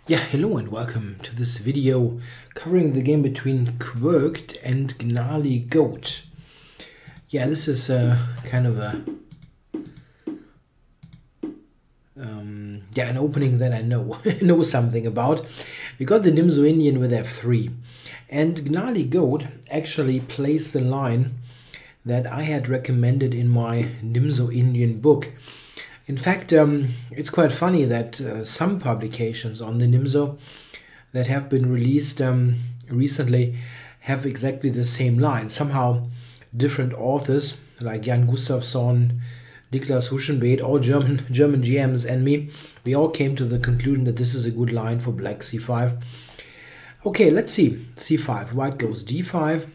Yeah, hello and welcome to this video covering the game between Quirked and GnarlyGoat. Yeah, this is kind of a an opening that I know know something about. We got the Nimzo Indian with f3, and GnarlyGoat actually plays the line that I had recommended in my Nimzo Indian book. In fact, it's quite funny that some publications on the Nimzo that have been released recently have exactly the same line. Somehow different authors like Jan Gustafsson, Niklas Huschenbeet, all German GMs and me, we all came to the conclusion that this is a good line for black c5. Okay, let's see. c5, white goes d5,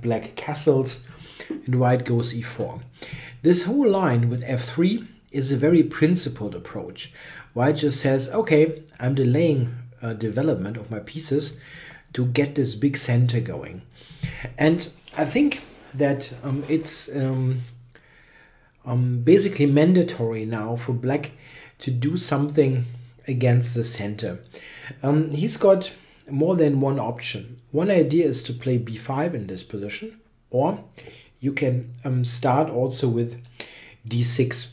black castles, and white goes e4. This whole line with f3 is a very principled approach. White just says, okay, I'm delaying development of my pieces to get this big center going. And I think that it's basically mandatory now for black to do something against the center. He's got more than one option. One idea is to play b5 in this position, or you can start also with d6.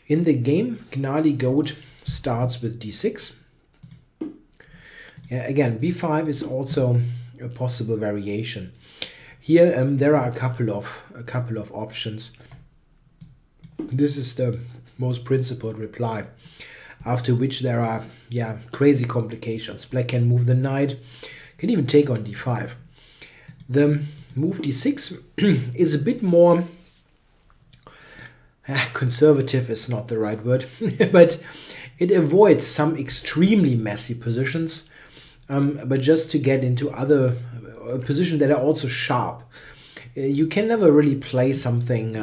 In the game, GnarlyGoat starts with d6. Yeah, again, b5 is also a possible variation. Here there are a couple of options. This is the most principled reply, after which there are crazy complications. Black can move the knight, can even take on d5. The move d6 is a bit more conservative, is not the right word, but it avoids some extremely messy positions, but just to get into other positions that are also sharp. You can never really play something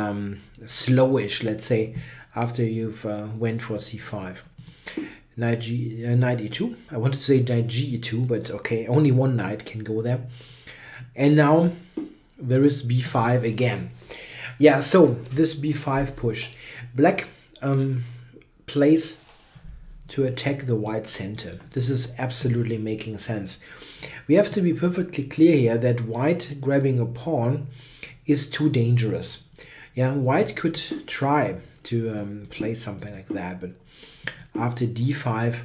slowish, let's say, after you've went for c5. Knight e2. I wanted to say knight ge2, but okay, only one knight can go there. And now there is b5 again. Yeah, so this b5 push. Black plays to attack the white center. This is absolutely making sense. We have to be perfectly clear here that white grabbing a pawn is too dangerous. Yeah, white could try to play something like that, but after d5,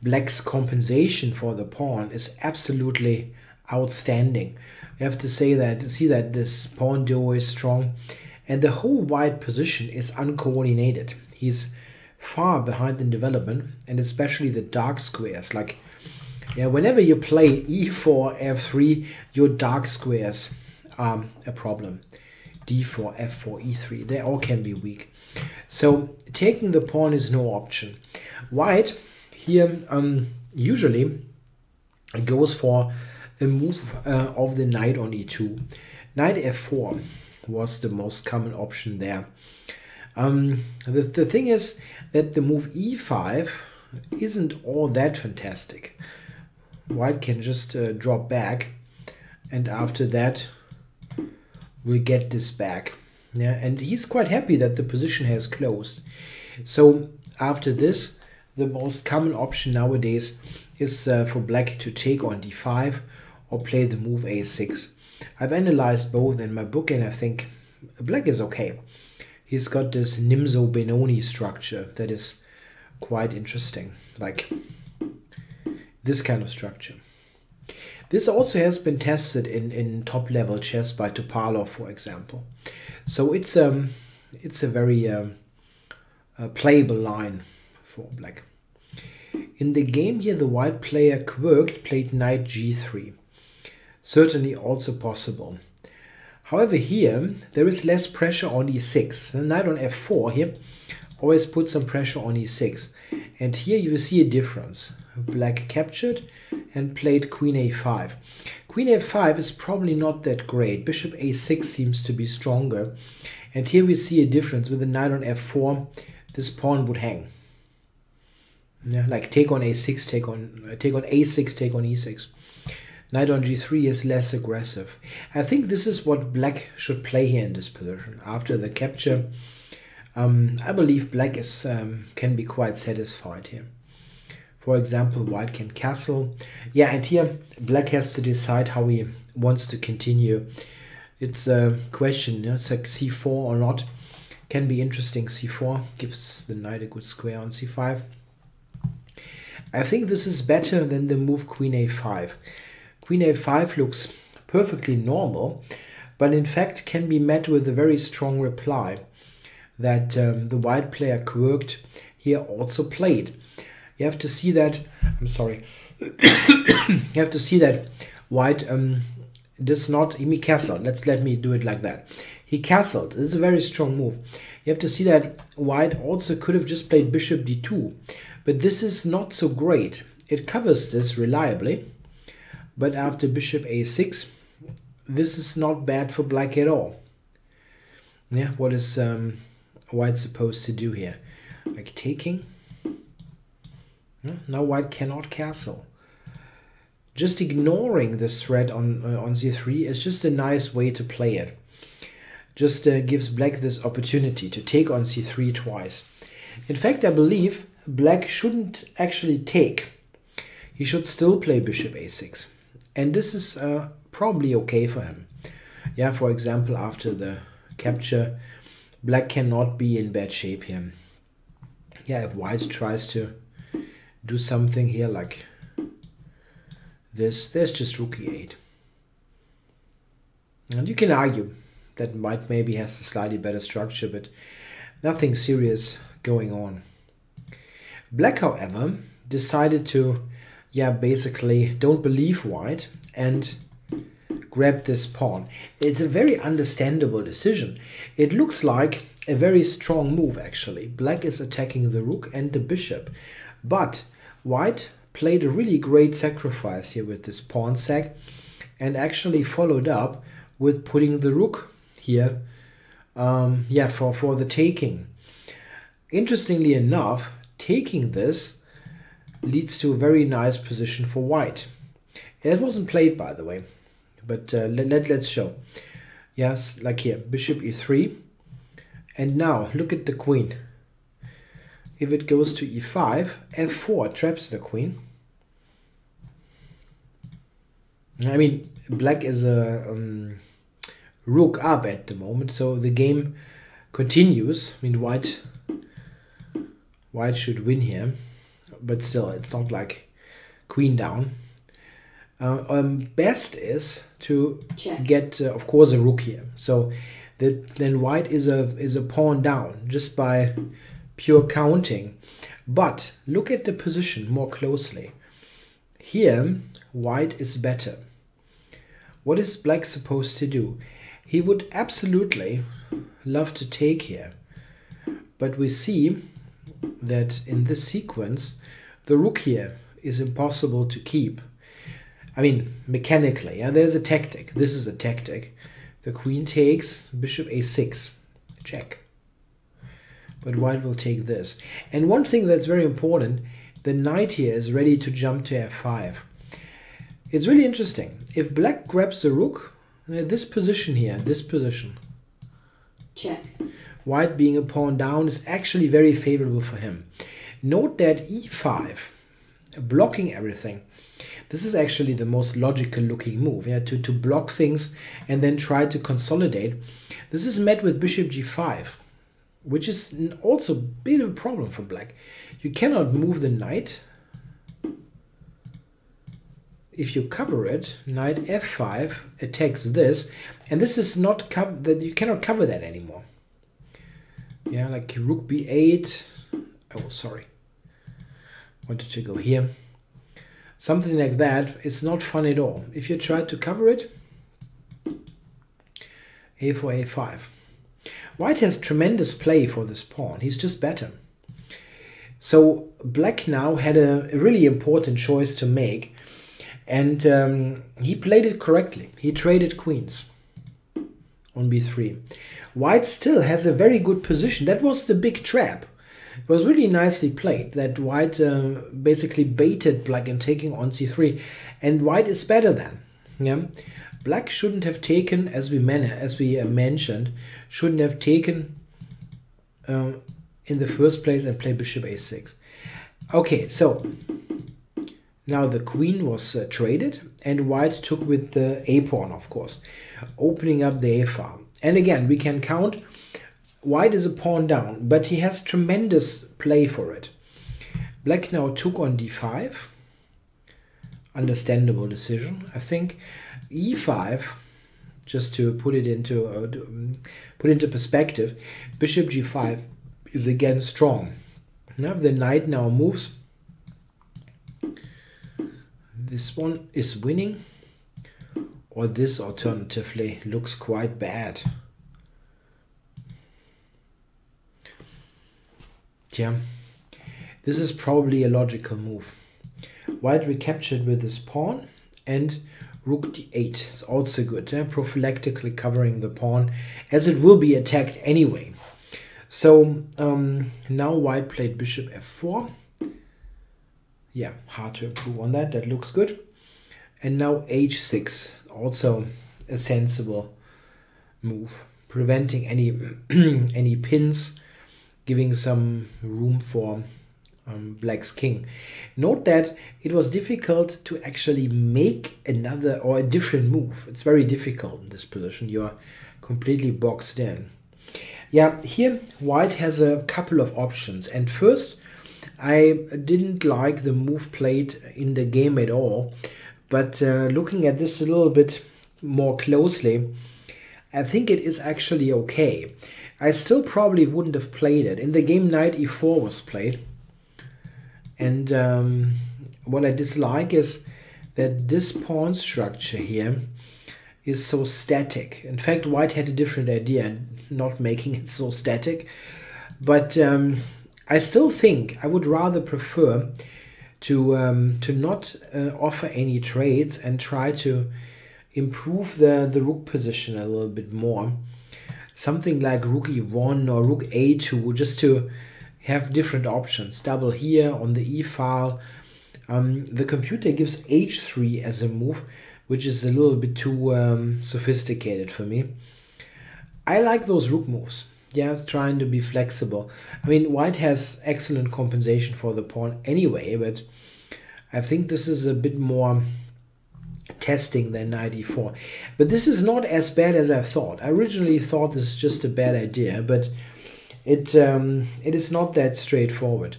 black's compensation for the pawn is absolutely outstanding. You have to see that this pawn duo is strong, and the whole white position is uncoordinated. He's far behind in development, and especially the dark squares. Like, yeah, whenever you play e4, f3, your dark squares are a problem. d4, f4, e3, they all can be weak. So taking the pawn is no option. White here usually goes for a move of the knight on e2. Knight f4 was the most common option there. The thing is that the move e5 isn't all that fantastic. White can just drop back, and after that we'll get this back. Yeah, and he's quite happy that the position has closed. So after this, the most common option nowadays is for black to take on d5 or play the move a6. I've analyzed both in my book, and I think black is okay. He's got this Nimzo Benoni structure that is quite interesting, like this kind of structure. This also has been tested in top-level chess by Topalov, for example. So it's a very playable line for black. In the game here, the white player Quirked played knight g3. Certainly also possible. However, here there is less pressure on e6. The knight on f4 here always puts some pressure on e6. And here you see a difference. Black captured and played queen a5. Queen a5 is probably not that great. Bishop a6 seems to be stronger. And here we see a difference. With the knight on f4, this pawn would hang. Yeah, like take on a6, take on a6, take on e6. Knight on g3 is less aggressive. I think this is what black should play here in this position. After the capture, I believe black is can be quite satisfied here. For example, white can castle. Yeah, and here black has to decide how he wants to continue. It's a question, yeah? It's like c4 or not. Can be interesting. c4 gives the knight a good square on c5. I think this is better than the move queen a5. Queen a5 looks perfectly normal, but in fact can be met with a very strong reply that the white player quirked here also played. You have to see that, I'm sorry, you have to see that white does not, he castled, let me do it like that. He castled, this is a very strong move. You have to see that white also could have just played bishop d2, but this is not so great. It covers this reliably, but after bishop a6, this is not bad for black at all. Yeah, what is white supposed to do here? Like taking? Yeah, now white cannot castle. Just ignoring this threat on c3 is just a nice way to play it. Just gives black this opportunity to take on c3 twice. In fact, I believe black shouldn't actually take. He should still play bishop a6. And this is probably okay for him. Yeah, for example, after the capture, black cannot be in bad shape here. Yeah, if white tries to do something here like this, there's just rook e8. And you can argue that white maybe has a slightly better structure, but nothing serious going on. Black, however, decided to, yeah, basically don't believe white and grab this pawn. It's a very understandable decision. It looks like a very strong move, actually. Black is attacking the rook and the bishop, but white played a really great sacrifice here with this pawn sack and actually followed up with putting the rook here yeah, for the taking. Interestingly enough, taking this leads to a very nice position for white. It wasn't played, by the way, but let's show. Yes, like here, bishop e3, and now look at the queen. If it goes to e5, f4 traps the queen. I mean, black is a rook up at the moment, so the game continues. I mean, white should win here, but still, it's not like queen down. Best is to get, of course, a rook here. So that then white is a pawn down just by pure counting. But look at the position more closely. Here, white is better. What is black supposed to do? He would absolutely love to take here. But we see that in this sequence, the rook here is impossible to keep. I mean, mechanically, yeah, there's a tactic. This is a tactic. The queen takes, bishop a6, check. But white will take this. And one thing that's very important, the knight here is ready to jump to f5. It's really interesting. If black grabs the rook, this position here, this position, check. White being a pawn down is actually very favorable for him. Note that e5, blocking everything. This is actually the most logical looking move, yeah, to block things and then try to consolidate. This is met with bishop g5, which is also a bit of a problem for black. You cannot move the knight. If you cover it, knight f5 attacks this, and this is not covered, that you cannot cover that anymore. Yeah, like rook b8. Oh, sorry. Wanted to go here. Something like that is not fun at all. If you try to cover it, a4, a5. White has tremendous play for this pawn. He's just better. So black now had a really important choice to make, and he played it correctly. He traded queens on b3. White still has a very good position. That was the big trap. It was really nicely played that white basically baited black in taking on c3, and white is better then. Yeah, black shouldn't have taken, as we mentioned, shouldn't have taken in the first place and play bishop a6. Okay, so Now the queen was traded, and white took with the a pawn, of course, opening up the a file. And again, we can count. White is a pawn down, but he has tremendous play for it. Black now took on d5. Understandable decision, I think. e5, just to put it into perspective, bishop g5 is again strong. Now the knight now moves. This one is winning, or this alternatively looks quite bad. Yeah, this is probably a logical move. White recaptured with his pawn, and rook d8 is also good, prophylactically covering the pawn, as it will be attacked anyway. So now white played bishop f4. Yeah, hard to improve on that. That looks good. And now h6, also a sensible move, preventing any any pins, giving some room for black's king. Note that it was difficult to actually make another or a different move. It's very difficult in this position. You are completely boxed in. Yeah, here white has a couple of options. And first, I didn't like the move played in the game at all. But looking at this a little bit more closely, I think it is actually okay. I still probably wouldn't have played it. In the game, knight e4 was played. And what I dislike is that this pawn structure here is so static. In fact, white had a different idea, not making it so static. But I still think I would rather prefer to not offer any trades and try to improve the rook position a little bit more. Something like rook e1 or rook a2, just to have different options. Double here on the e file. The computer gives h3 as a move, which is a little bit too sophisticated for me. I like those rook moves. Yes, trying to be flexible. I mean, white has excellent compensation for the pawn anyway, but I think this is a bit more testing than knight e4. But this is not as bad as I thought. I originally thought this is just a bad idea, but it is not that straightforward.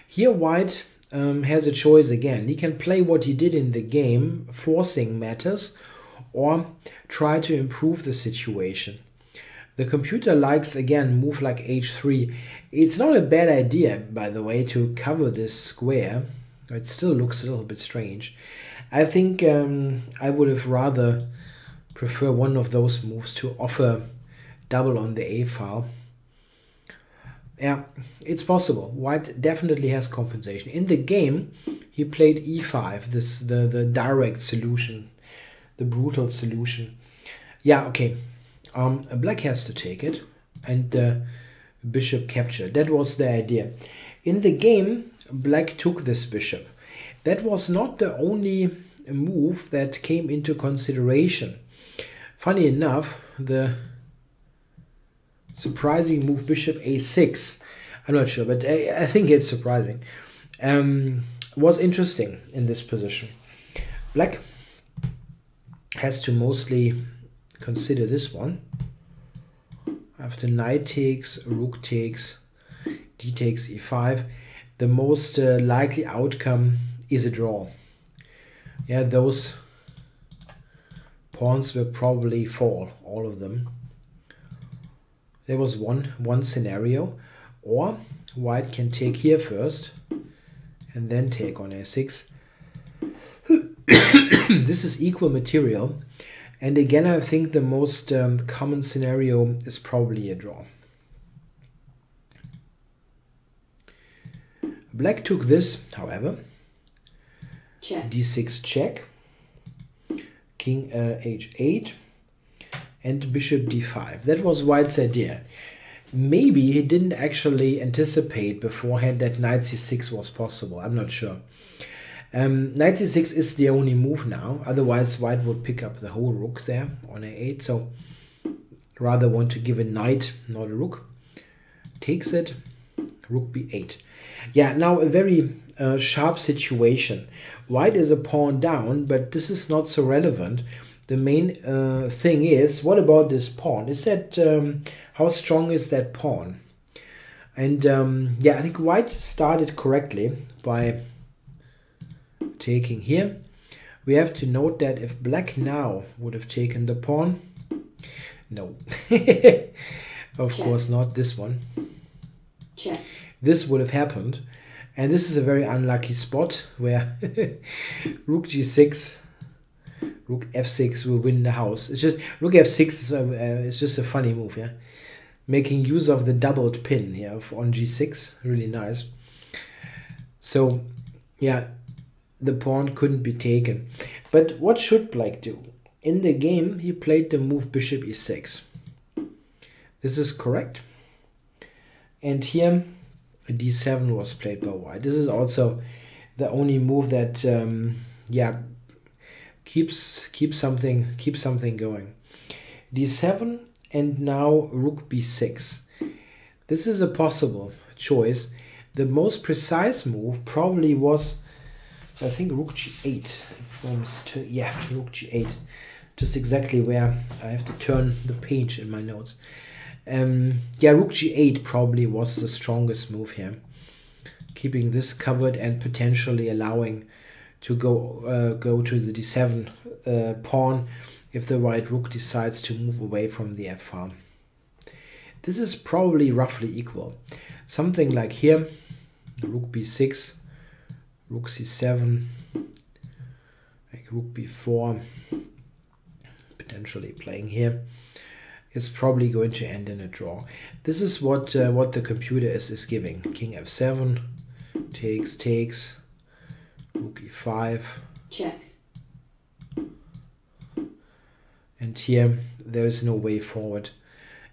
Here white has a choice again. He can play what he did in the game, forcing matters, or try to improve the situation. The computer likes, again, move like h3. It's not a bad idea, by the way, to cover this square. It still looks a little bit strange. I think I would have rather prefer one of those moves to offer double on the a file. Yeah, it's possible. White definitely has compensation. In the game, he played e5, the direct solution, the brutal solution. Yeah, okay. Black has to take it, and bishop captured. That was the idea. In the game, black took this bishop. That was not the only move that came into consideration. Funny enough, the surprising move bishop a6, I'm not sure, but I think it's surprising, was interesting in this position. Black has to mostly consider this one. After knight takes, rook takes, d takes e5, the most likely outcome is a draw. Yeah, those pawns will probably fall, all of them. There was one scenario, or white can take here first and then take on a6. This is equal material, and again I think the most common scenario is probably a draw. Black took this, however. Check. d6 check, king h8, and bishop d5. That was white's idea. Maybe he didn't actually anticipate beforehand that knight c6 was possible. I'm not sure. Knight c6 is the only move now. Otherwise, white would pick up the whole rook there on a8. So rather want to give a knight, not a rook. Takes it. Rook b8. Yeah, now a very sharp situation. White is a pawn down, but this is not so relevant. The main thing is, what about this pawn? Is that, how strong is that pawn? And yeah, I think white started correctly by taking here. We have to note that if black now would have taken the pawn, no, of Check. course not this one. Check. This would have happened, and this is a very unlucky spot where rook g6, rook f6 will win the house. It's just rook f6 is just a funny move, yeah. Making use of the doubled pin here on g6, really nice. So yeah, the pawn couldn't be taken. But what should black do? In the game, he played the move bishop e6. This is correct. And here, a d7 was played by white. This is also the only move that, yeah, keeps something going. d7 and now rook b6. This is a possible choice. The most precise move probably was, I think, rook g8. Yeah, rook g8. Just exactly where I have to turn the page in my notes. Yeah, rook g8 probably was the strongest move here. Keeping this covered and potentially allowing to go to the d7 pawn if the white rook decides to move away from the f farm. This is probably roughly equal. Something like here, rook b6, rook c7, like rook b4, potentially playing here, is probably going to end in a draw. This is what the computer is giving. King f7, takes, rook e5. Check. And here there is no way forward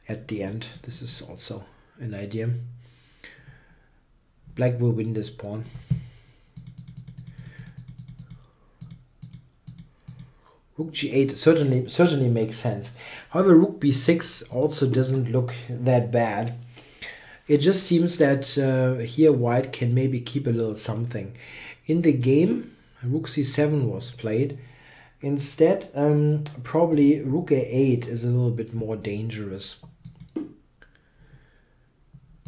at the end. This is also an idea. Black will win this pawn. Rook g8 certainly makes sense. However, rook b6 also doesn't look that bad. It just seems that here white can maybe keep a little something. In the game, rook c7 was played. Instead, probably rook a8 is a little bit more dangerous.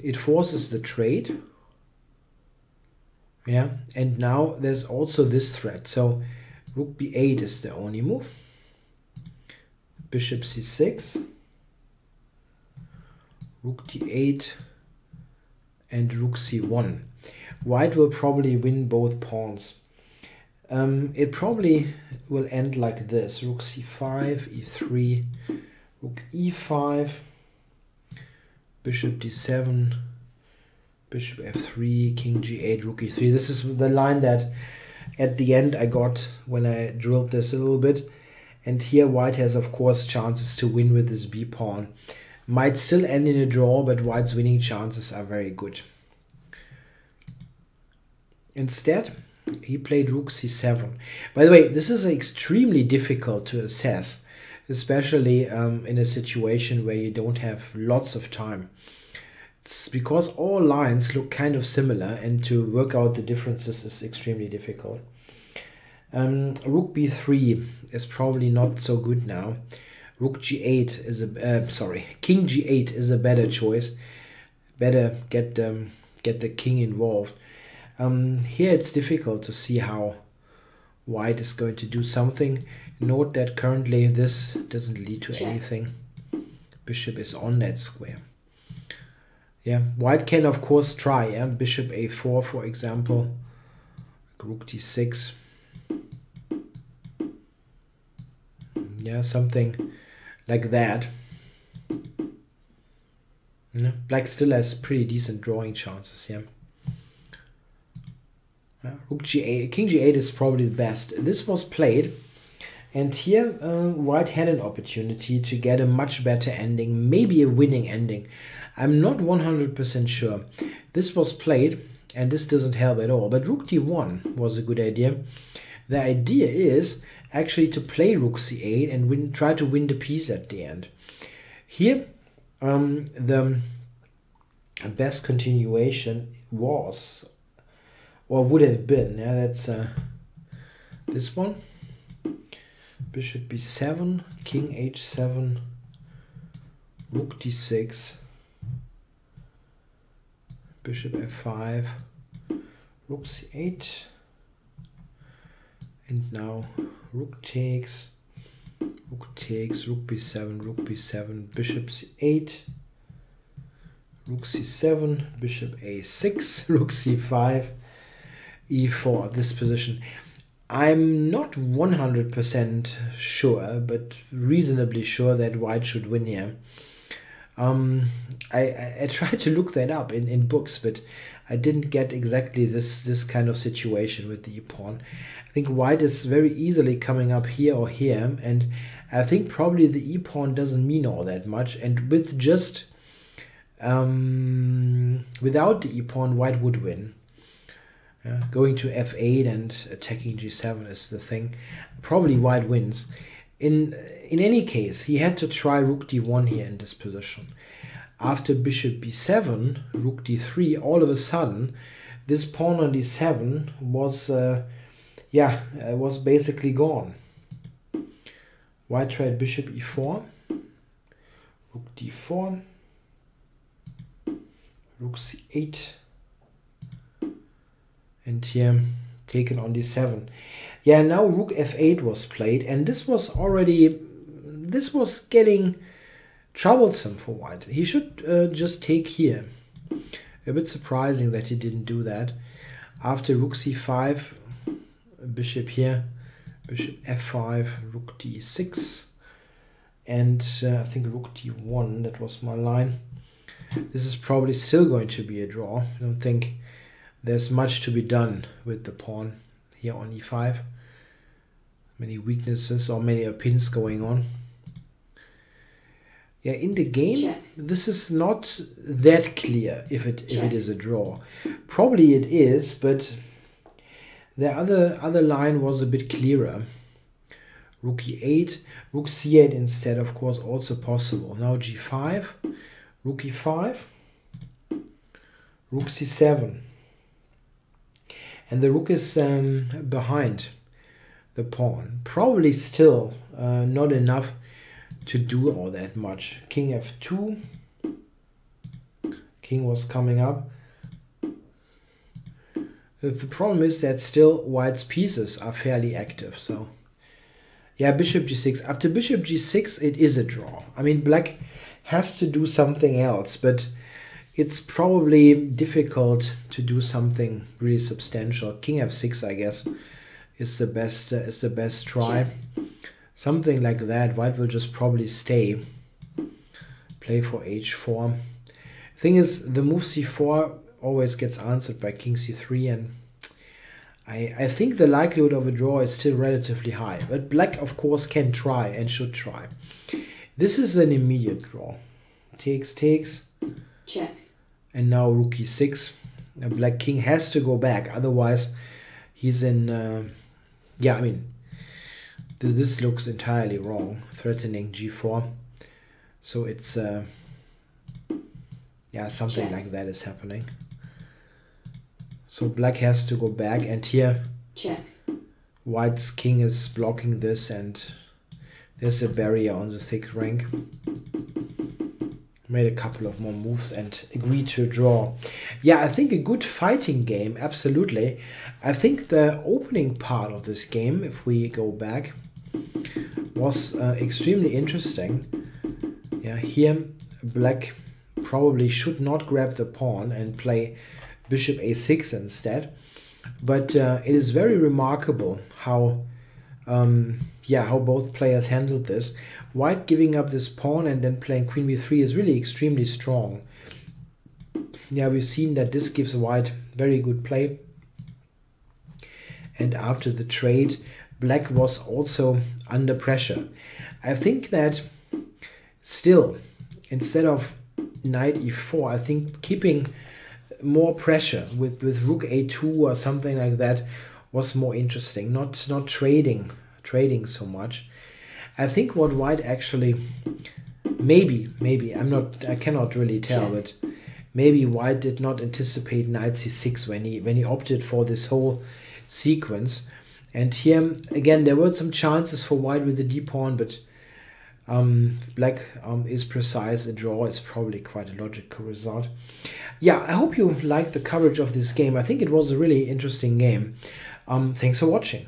It forces the trade. Yeah, and now there's also this threat. So rook b8 is the only move. Bishop c6, rook d8, and rook c1. White will probably win both pawns. It probably will end like this: rook c5, e3, rook e5, bishop d7, bishop f3, king g8, rook e3. This is the line that at the end I got when I drilled this a little bit. And here white has, of course, chances to win with this b pawn. Might still end in a draw, but white's winning chances are very good. Instead, he played rook c7. By the way, this is extremely difficult to assess, especially in a situation where you don't have lots of time. It's because all lines look kind of similar, and to work out the differences is extremely difficult. Rook b3 is probably not so good now. Rook g8 is king g8 is a better choice. Better get the king involved. Here it's difficult to see how white is going to do something. Note that currently this doesn't lead to anything. Bishop is on that square. Yeah, white can of course try. Yeah? Bishop a4, for example. Rook d6. Yeah, something like that. Yeah, black still has pretty decent drawing chances here. Rook g8, king g8 is probably the best. This was played, and here white had an opportunity to get a much better ending, maybe a winning ending. I'm not 100% sure. This was played, and this doesn't help at all, but rook d1 was a good idea. The idea is actually to play rook c8 and try to win the piece at the end. Here, the best continuation was or would have been. Yeah, that's this one. Bishop b7, king h7, rook d6, bishop f5, rook c8, and now rook takes, rook b7, rook b7, bishop c8, rook c7, bishop a6, rook c5, e4, this position. I'm not 100% sure, but reasonably sure that white should win here. I tried to look that up in books, but I didn't get exactly this kind of situation with the e-pawn. I think white is very easily coming up here or here, and I think probably the e-pawn doesn't mean all that much, and with just without the e-pawn, white would win. Going to f8 and attacking g7 is the thing. Probably white wins. In any case, he had to try rook d1 here in this position. After bishop b7, rook d3, all of a sudden, this pawn on d7 was was basically gone. White tried bishop e4, rook d4, rook c8, and here taken on d7. Yeah, now rook f8 was played, and this was getting troublesome for white. He should just take here. A bit surprising that he didn't do that. After rook c5, bishop here, bishop f5, rook d6, and I think rook d1, that was my line. This is probably still going to be a draw. I don't think there's much to be done with the pawn here on e5. Many weaknesses or many pins going on. Yeah, in the game, check. This is not that clear if it is a draw. Probably it is, but the other line was a bit clearer. Rook e8, rook c8 instead, of course, also possible. Now g5, rook e5, rook c7. And the rook is behind the pawn. Probably still not enough to do all that much. King f2. King was coming up. The problem is that still white's pieces are fairly active. So yeah, bishop g6. After bishop g6, it is a draw. I mean, black has to do something else, but it's probably difficult to do something really substantial. King f6, I guess, is the best try. Something like that. White will just probably stay. Play for h4. Thing is, the move c4 always gets answered by king c3, and I think the likelihood of a draw is still relatively high. But black, of course, can try and should try. This is an immediate draw. Takes. Check. And now rook e6. The black king has to go back, otherwise he's in... yeah, I mean, this looks entirely wrong. Threatening g4. So it's... yeah, something like that is happening. So black has to go back, and here check. White's king is blocking this, and there's a barrier on the thick rank. Made a couple of more moves and agreed to draw. Yeah, I think a good fighting game, absolutely. I think the opening part of this game, if we go back, was extremely interesting. Yeah, here black probably should not grab the pawn and play bishop a6 instead. But it is very remarkable how how both players handled this. White giving up this pawn and then playing queen b3 is really extremely strong. Yeah, we've seen that this gives white very good play. And after the trade, black was also under pressure. I think that still, instead of knight e4, I think keeping more pressure with rook a2 or something like that was more interesting. Not trading so much. I think what white actually maybe I cannot really tell, but maybe white did not anticipate knight c6 when he opted for this whole sequence. And here again there were some chances for white with the d-pawn, but black is precise. A draw is probably quite a logical result. Yeah, I hope you liked the coverage of this game. I think it was a really interesting game. Thanks for watching.